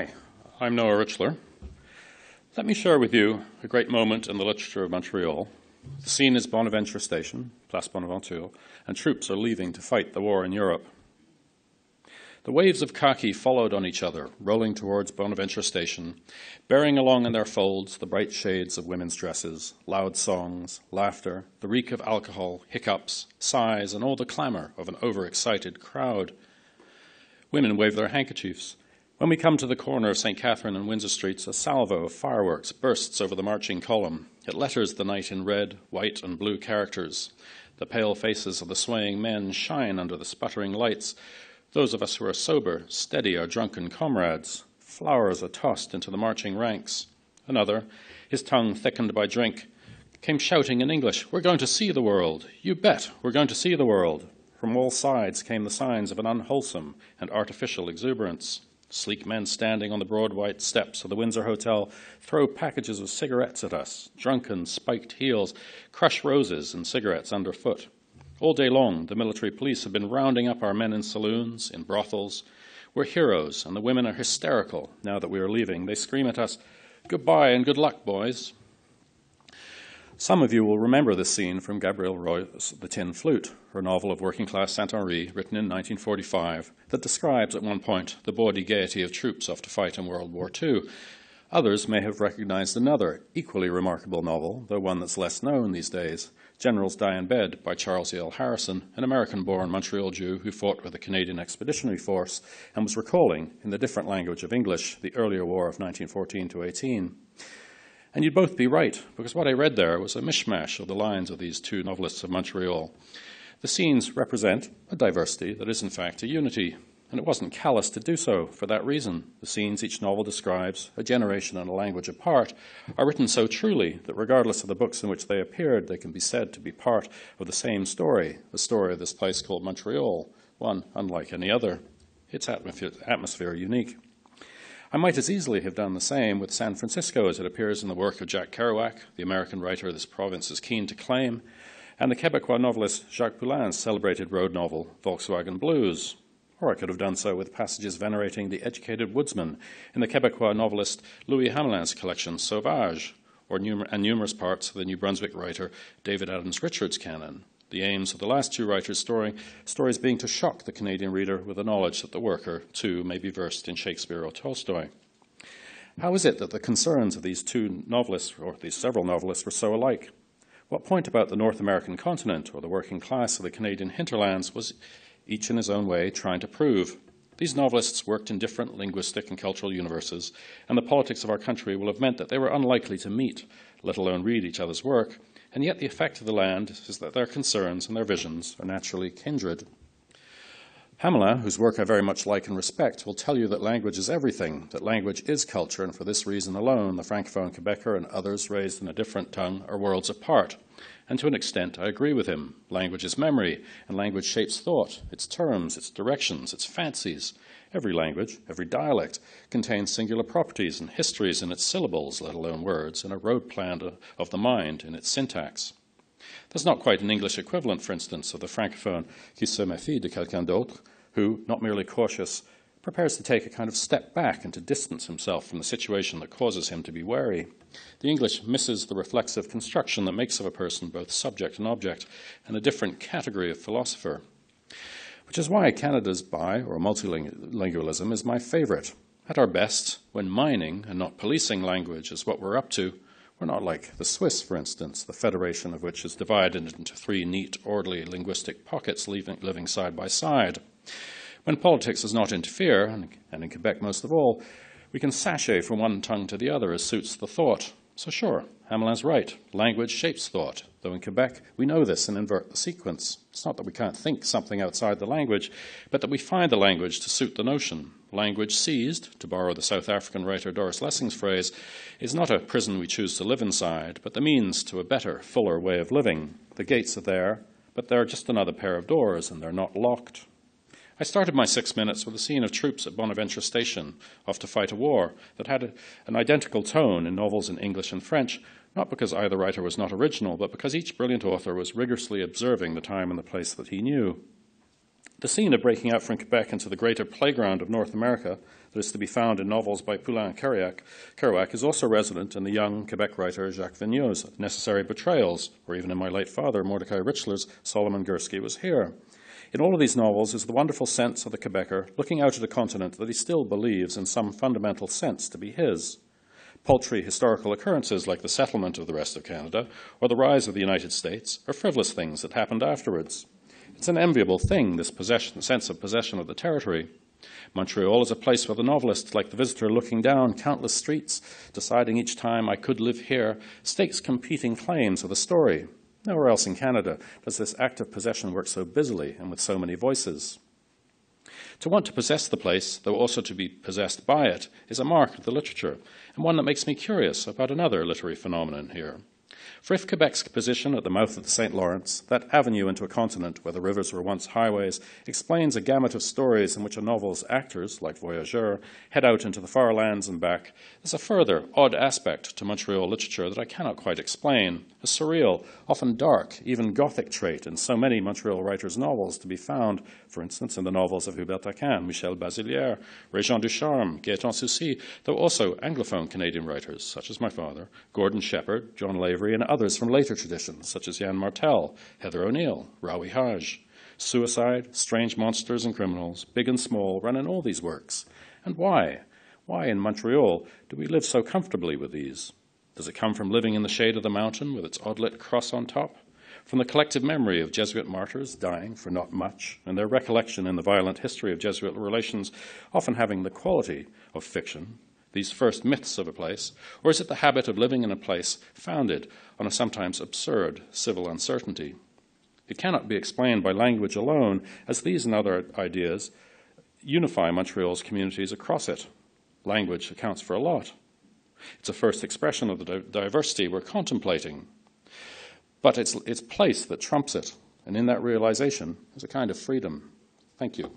Hi, I'm Noah Richler. Let me share with you a great moment in the literature of Montreal. The scene is Bonaventure Station, Place Bonaventure, and troops are leaving to fight the war in Europe. The waves of khaki followed on each other, rolling towards Bonaventure Station, bearing along in their folds the bright shades of women's dresses, loud songs, laughter, the reek of alcohol, hiccups, sighs, and all the clamor of an overexcited crowd. Women wave their handkerchiefs. When we come to the corner of St. Catherine and Windsor Streets, a salvo of fireworks bursts over the marching column. It letters the night in red, white, and blue characters. The pale faces of the swaying men shine under the sputtering lights. Those of us who are sober steady our drunken comrades. Flowers are tossed into the marching ranks. Another, his tongue thickened by drink, came shouting in English, "We're going to see the world. You bet, we're going to see the world." From all sides came the signs of an unwholesome and artificial exuberance. Sleek men standing on the broad white steps of the Windsor Hotel throw packages of cigarettes at us. Drunken, spiked heels crush roses and cigarettes underfoot. All day long, the military police have been rounding up our men in saloons, in brothels. We're heroes, and the women are hysterical now that we are leaving. They scream at us, "Goodbye and good luck, boys." Some of you will remember this scene from Gabrielle Roy's The Tin Flute, her novel of working-class Saint-Henri, written in 1945, that describes at one point the bawdy gaiety of troops off to fight in World War II. Others may have recognized another, equally remarkable novel, though one that's less known these days, Generals Die in Bed by Charles E.L. Harrison, an American-born Montreal Jew who fought with the Canadian Expeditionary Force and was recalling, in the different language of English, the earlier war of 1914 to 18. And you'd both be right, because what I read there was a mishmash of the lines of these two novelists of Montreal. The scenes represent a diversity that is in fact a unity, and it wasn't callous to do so for that reason. The scenes each novel describes, a generation and a language apart, are written so truly that regardless of the books in which they appeared, they can be said to be part of the same story, the story of this place called Montreal, one unlike any other, its atmosphere unique. I might as easily have done the same with San Francisco as it appears in the work of Jack Kerouac, the American writer this province is keen to claim, and the Quebecois novelist Jacques Poulin's celebrated road novel, Volkswagen Blues. Or I could have done so with passages venerating the educated woodsman in the Quebecois novelist Louis Hamelin's collection Sauvage, and numerous parts of the New Brunswick writer David Adams Richard's canon. The aims of the last two writers' stories being to shock the Canadian reader with the knowledge that the worker, too, may be versed in Shakespeare or Tolstoy. How is it that the concerns of these two novelists, or these several novelists, were so alike? What point about the North American continent or the working class of the Canadian hinterlands was each in his own way trying to prove? These novelists worked in different linguistic and cultural universes, and the politics of our country will have meant that they were unlikely to meet, let alone read each other's work, and yet the effect of the land is that their concerns and their visions are naturally kindred. Hamelin, whose work I very much like and respect, will tell you that language is everything, that language is culture, and for this reason alone, the Francophone Quebecer and others raised in a different tongue are worlds apart. And to an extent, I agree with him. Language is memory, and language shapes thought, its terms, its directions, its fancies. Every language, every dialect, contains singular properties and histories in its syllables, let alone words, and a road plan of the mind in its syntax. There's not quite an English equivalent, for instance, of the Francophone qui se méfie de quelqu'un d'autre, who, not merely cautious, prepares to take a kind of step back and to distance himself from the situation that causes him to be wary. The English misses the reflexive construction that makes of a person both subject and object, and a different category of philosopher. Which is why Canada's bi- or multilingualism is my favorite. At our best, when mining and not policing language is what we're up to, we're not like the Swiss, for instance, the federation of which is divided into three neat, orderly linguistic pockets living side by side. When politics does not interfere, and in Quebec most of all, we can sashay from one tongue to the other as suits the thought. So sure, Hamelin's right. Language shapes thought, though in Quebec we know this and invert the sequence. It's not that we can't think something outside the language, but that we find the language to suit the notion. Language seized, to borrow the South African writer Doris Lessing's phrase, is not a prison we choose to live inside, but the means to a better, fuller way of living. The gates are there, but they're just another pair of doors, and they're not locked. I started my 6 minutes with a scene of troops at Bonaventure Station, off to fight a war, that had an identical tone in novels in English and French, not because either writer was not original, but because each brilliant author was rigorously observing the time and the place that he knew. The scene of breaking out from Quebec into the greater playground of North America that is to be found in novels by Poulain and Kerouac is also resident in the young Quebec writer Jacques Vigneault's Necessary Betrayals, or even in my late father, Mordecai Richler's Solomon Gursky Was Here. In all of these novels is the wonderful sense of the Quebecer looking out at a continent that he still believes in some fundamental sense to be his. Paltry historical occurrences like the settlement of the rest of Canada or the rise of the United States are frivolous things that happened afterwards. It's an enviable thing, this sense of possession of the territory. Montreal is a place where the novelist, like the visitor looking down countless streets, deciding each time I could live here, stakes competing claims of the story. Nowhere else in Canada does this active possession work so busily and with so many voices. To want to possess the place, though also to be possessed by it, is a mark of the literature, and one that makes me curious about another literary phenomenon here. For if Quebec's position at the mouth of the St. Lawrence, that avenue into a continent where the rivers were once highways, explains a gamut of stories in which a novel's actors, like Voyageur, head out into the far lands and back, there's a further odd aspect to Montreal literature that I cannot quite explain, a surreal, often dark, even Gothic trait in so many Montreal writers' novels to be found, for instance, in the novels of Hubert Taquin, Michel Bazilière, Régent Ducharme, Gaëtan Soucy, though also Anglophone Canadian writers, such as my father, Gordon Shepherd, John Lavery, and others from later traditions, such as Yann Martel, Heather O'Neill, Rawi Haj. Suicide, strange monsters and criminals, big and small, run in all these works. And why? Why in Montreal do we live so comfortably with these? Does it come from living in the shade of the mountain with its odd-lit cross on top? From the collective memory of Jesuit martyrs dying for not much, and their recollection in the violent history of Jesuit relations often having the quality of fiction, these first myths of a place, or is it the habit of living in a place founded on a sometimes absurd civil uncertainty? It cannot be explained by language alone, as these and other ideas unify Montreal's communities across it. Language accounts for a lot. It's a first expression of the diversity we're contemplating. But it's place that trumps it, and in that realization is a kind of freedom. Thank you.